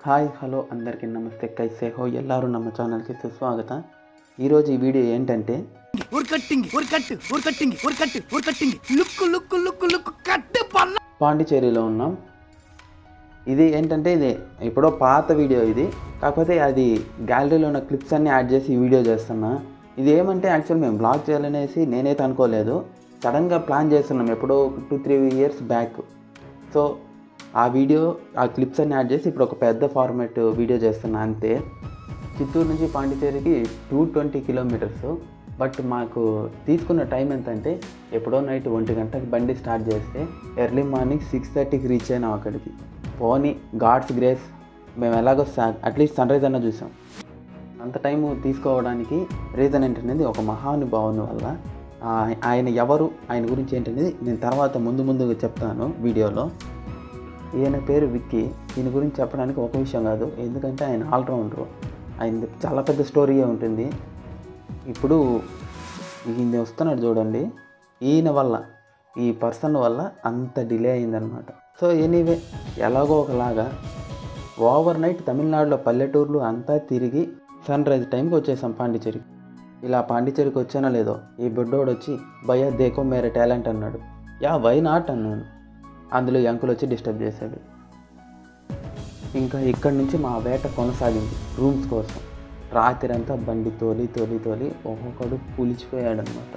Hi hello అందరికీ నమస్తే కైసే హో ಎಲ್ಲರೂ ನಮ್ಮ ఛానల్కి సుస్వాగత. ఈరోజు ఈ వీడియో ఏంటంటే పాండిచేరిలో ఉన్నాం. ఇది ఏంటంటే ఇది ఎప్పుడో పాత వీడియో ఇది, కాకపోతే అది గ్యాలరీలో ఉన్న క్లిప్స్ అన్నీ యాడ్ చేసి ఈ వీడియో చేస్తున్నా. ఇది ఏమంటే యాక్చువల్ మేము బ్లాగ్ చేయాలనేసి నేనైతే అనుకోలేదు, సడన్గా ప్లాన్ చేస్తున్నాం ఎప్పుడో 2-3 years బ్యాక్. సో ఆ వీడియో ఆ క్లిప్స్ అన్ని యాడ్ చేసి ఇప్పుడు ఒక పెద్ద ఫార్మాట్ వీడియో చేస్తున్నా అంతే. చిత్తూరు నుంచి పాండిచేరికి 220 kilometers. బట్ మాకు తీసుకున్న టైం ఎంతంటే ఎప్పుడో నైట్ 1 గంటకి బండి స్టార్ట్ చేస్తే ఎర్లీ మార్నింగ్ 6:30కి రీచ్ అయినాం అక్కడికి. పోనీ గాడ్స్ గ్రేస్, మేము ఎలాగో అట్లీస్ట్ సన్ రైజ్ అన్న చూసాం. అంత టైము తీసుకోవడానికి రీజన్ ఏంటనేది ఒక మహానుభావుని వల్ల. ఆయన ఎవరు, ఆయన గురించి ఏంటనేది నేను తర్వాత ముందు చెప్తాను వీడియోలో. ఈయన పేరు విక్కీ. ఈయన గురించి చెప్పడానికి ఒక విషయం కాదు, ఎందుకంటే ఆయన ఆల్రౌండరు. ఆయన చాలా పెద్ద స్టోరీయే ఉంటుంది. ఇప్పుడు ఈయన వస్తున్నాడు చూడండి, ఈయన వల్ల, ఈ పర్సన్ వల్ల అంత డిలే అయిందనమాట. సో ఎనీవే ఎలాగో ఒకలాగా ఓవర్ నైట్ తమిళనాడులో పల్లెటూర్లు అంతా తిరిగి సన్ రైజ్ టైంకి వచ్చేసాం పాండిచేరికి. ఇలా పాండిచేరికి వచ్చానో లేదో ఈ బుడ్డోడు వచ్చి భయ్యా దేకో మేరే టాలెంట్ అన్నాడు. యా వై నాట్ అన్నాను. అందులో అంకుల్ వచ్చి డిస్టర్బ్ చేశాడు. ఇంకా ఇక్కడి నుంచి మా వేట కొనసాగింది రూమ్స్ కోసం. రాత్రి అంతా బండి తోలి ఒక్కొక్కడు పులిచిపోయాడనమాట.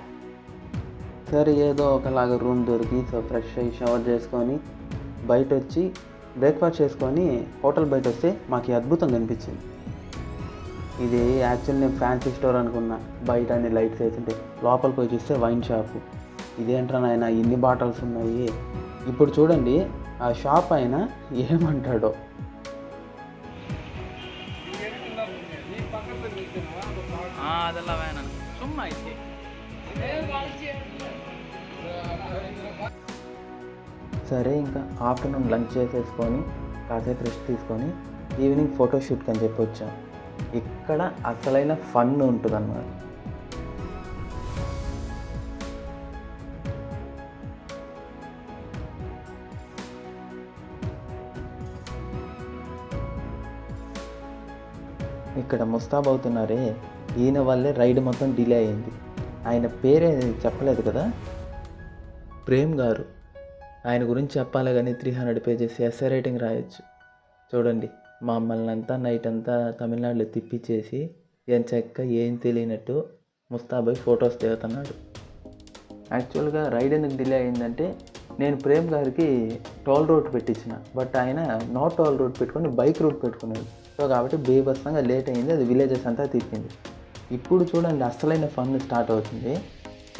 సరే ఏదో ఒకలాగా రూమ్ దొరికి సో ఫ్రెష్ అయ్యి షవర్ చేసుకొని బయట వచ్చి బ్రేక్ఫాస్ట్ చేసుకొని హోటల్ బయట వస్తే మాకు అద్భుతం కనిపించింది. ఇది యాక్చువల్ నేను ఫ్యాన్సీ స్టోర్ అనుకున్నా, బయట అన్ని లైట్స్ వేసింటే లోపలికి పోయి చూస్తే వైన్ షాపు. ఇదేంట్రా నాయన ఇన్ని బాటిల్స్ ఉన్నాయి. ఇప్పుడు చూడండి ఆ షాప్ ఆయన ఏమంటాడో. సరే ఇంకా ఆఫ్టర్నూన్ లంచ్ చేసేసుకొని కాసేపు రెస్ట్ తీసుకొని ఈవినింగ్ ఫోటోషూట్కి అని చెప్పి వచ్చాం. ఇక్కడ అసలైన ఫన్ ఉంటుంది అన్నమాట. ఇక్కడ ముస్తాబ్ అవుతున్నారే, ఈయన వల్లే రైడ్ మొత్తం డిలే అయింది. ఆయన పేరే చెప్పలేదు కదా, ప్రేమ్ గారు. ఆయన గురించి చెప్పాలి కానీ 300 pages ఎస్సే రైటింగ్ రాయొచ్చు. చూడండి మమ్మల్ని అంతా నైట్ అంతా తమిళనాడులో తిప్పిచ్చేసి ఏం తెలియనట్టు ముస్తాబ్ ఫొటోస్ దిగుతున్నాడు. యాక్చువల్గా రైడ్ ఎందుకు డిలే అయిందంటే నేను ప్రేమ్ గారికి టోల్ రూట్ పెట్టించిన, బట్ ఆయన నో టోల్ రూట్ పెట్టుకొని బైక్ రూట్ పెట్టుకున్నాడు. సో కాబట్టి బీభత్సంగా లేట్ అయింది, అది విలేజెస్ అంతా తిప్పింది. ఇప్పుడు చూడండి అసలైన ఫన్ స్టార్ట్ అవుతుంది.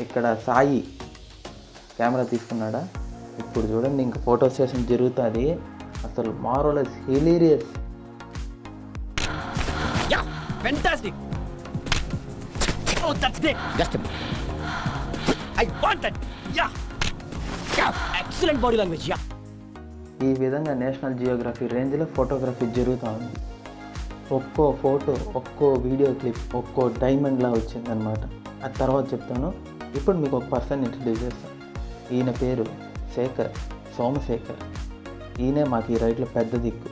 ఇక్కడ సాయి కెమెరా తీసుకున్నాడా, ఇప్పుడు చూడండి ఇంకా ఫోటో సెషన్ జరుగుతుంది. అసలు మారోలెస్ hilarious. Fantastic. Oh, that's it. Just a minute. I want that. Yeah. Excellent body language. Yeah. ఈ విధంగా నేషనల్ జియోగ్రఫీ రేంజ్లో ఫోటోగ్రఫీ జరుగుతూ ఉంది. ఒక్కో ఫోటో, ఒక్కో వీడియో క్లిప్, ఒక్కో డైమండ్లా వచ్చిందనమాట. అది తర్వాత చెప్తాను. ఇప్పుడు మీకు ఒక పర్సన్ ఇంట్రడ్యూస్ చేస్తాను. ఈయన పేరు సోమశేఖర్. ఈయనే మాకు ఈ రైడ్లో పెద్ద దిక్కు.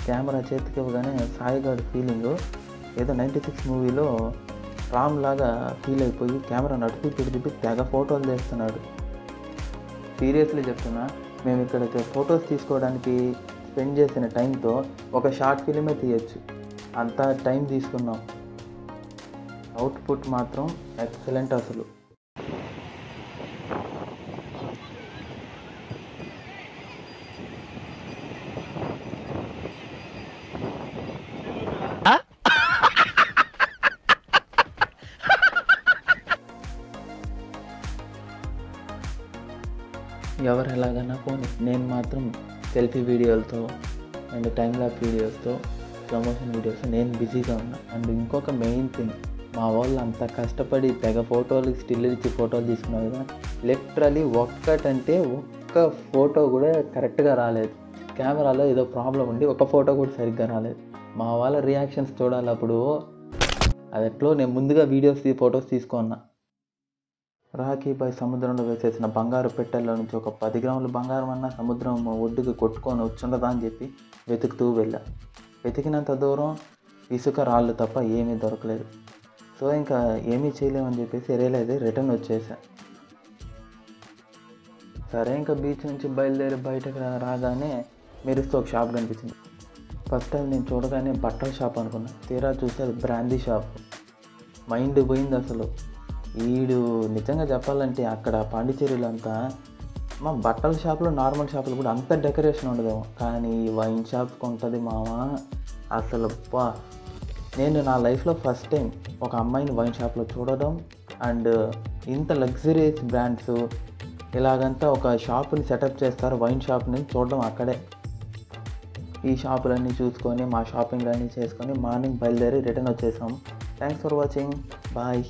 కెమెరా చేతికి ఇవ్వగానే సాయిగాడు ఫీలింగు ఏదో 96 మూవీలో రామ్ లాగా ఫీల్ అయిపోయి కెమెరా నడుపు తిప్పి తెగ ఫోటోలు తీస్తున్నాడు. సీరియస్లీ చెప్తున్నా, మేము ఇక్కడ ఫొటోస్ తీసుకోవడానికి స్పెండ్ చేసిన టైంతో ఒక షార్ట్ ఫిలిమే తీయచ్చు, అంత టైం తీసుకున్నాం. అవుట్పుట్ మాత్రం ఎక్సలెంట్ అసలు. ఎవరు ఎలాగన్నా పోనీ, నేను మాత్రం సెల్ఫీ వీడియోలతో అండ్ టైమ్ ల్యాప్ వీడియోస్తో, ప్రమోషన్ వీడియోస్ నేను బిజీగా ఉన్నా. అండ్ ఇంకొక మెయిన్ థింగ్, మా వాళ్ళు అంత కష్టపడి తెగ ఫోటోలు స్టిల్ ఇచ్చి ఫోటోలు తీసుకున్నారు కదా, లిటరలీ ఒక్క ఫోటో కూడా కరెక్ట్గా రాలేదు. కెమెరాలో ఏదో ప్రాబ్లం ఉండి ఒక ఫోటో కూడా సరిగ్గా రాలేదు. మా వాళ్ళ రియాక్షన్స్ చూడాలి. అప్పుడు అది ఎట్లో నేను ముందుగా ఫొటోస్ తీసుకున్నా. రాఖీపై సముద్రంలో వేసేసిన బంగారు పెట్టెల్లో నుంచి ఒక 10 గ్రాముల బంగారం అన్న సముద్రం ఒడ్డుకు కొట్టుకొని వచ్చుండదా అని చెప్పి వెతుకుతూ వెళ్ళా. వెతికినంత దూరం ఇసుక రాళ్ళు తప్ప ఏమీ దొరకలేదు. సో ఇంకా ఏమీ చేయలేమని చెప్పేసి రియలైజ్ రిటర్న్ వచ్చేసా. సరే ఇంకా బీచ్ నుంచి బయలుదేరి బయటకు రాగానే మెరుస్తూ ఒక షాప్ కనిపించింది. ఫస్ట్ టైం నేను చూడగానే బట్టల షాప్ అనుకున్నా. తీరా చూస్తే అది బ్రాందీ షాప్. మైండ్ పోయింది అసలు. వీడు నిజంగా చెప్పాలంటే అక్కడ పాండిచేరిలో అంతా మా బట్టల షాపులో నార్మల్ షాపులో కూడా అంత డెకరేషన్ ఉండదేమో, కానీ వైన్ షాప్కి ఉంటుంది మావా అసలు. నేను నా లైఫ్లో ఫస్ట్ టైం ఒక అమ్మాయిని వైన్ షాప్లో చూడడం అండ్ ఇంత లగ్జరీస్ బ్రాండ్స్ ఇలాగంతా ఒక షాప్ని సెటప్ చేస్తారు వైన్ షాప్ని చూడడం అక్కడే. ఈ షాపులన్నీ చూసుకొని మా షాపింగ్లన్నీ చేసుకొని మార్నింగ్ బయలుదేరి రిటర్న్ వచ్చేసాం. Thanks for watching. బాయ్.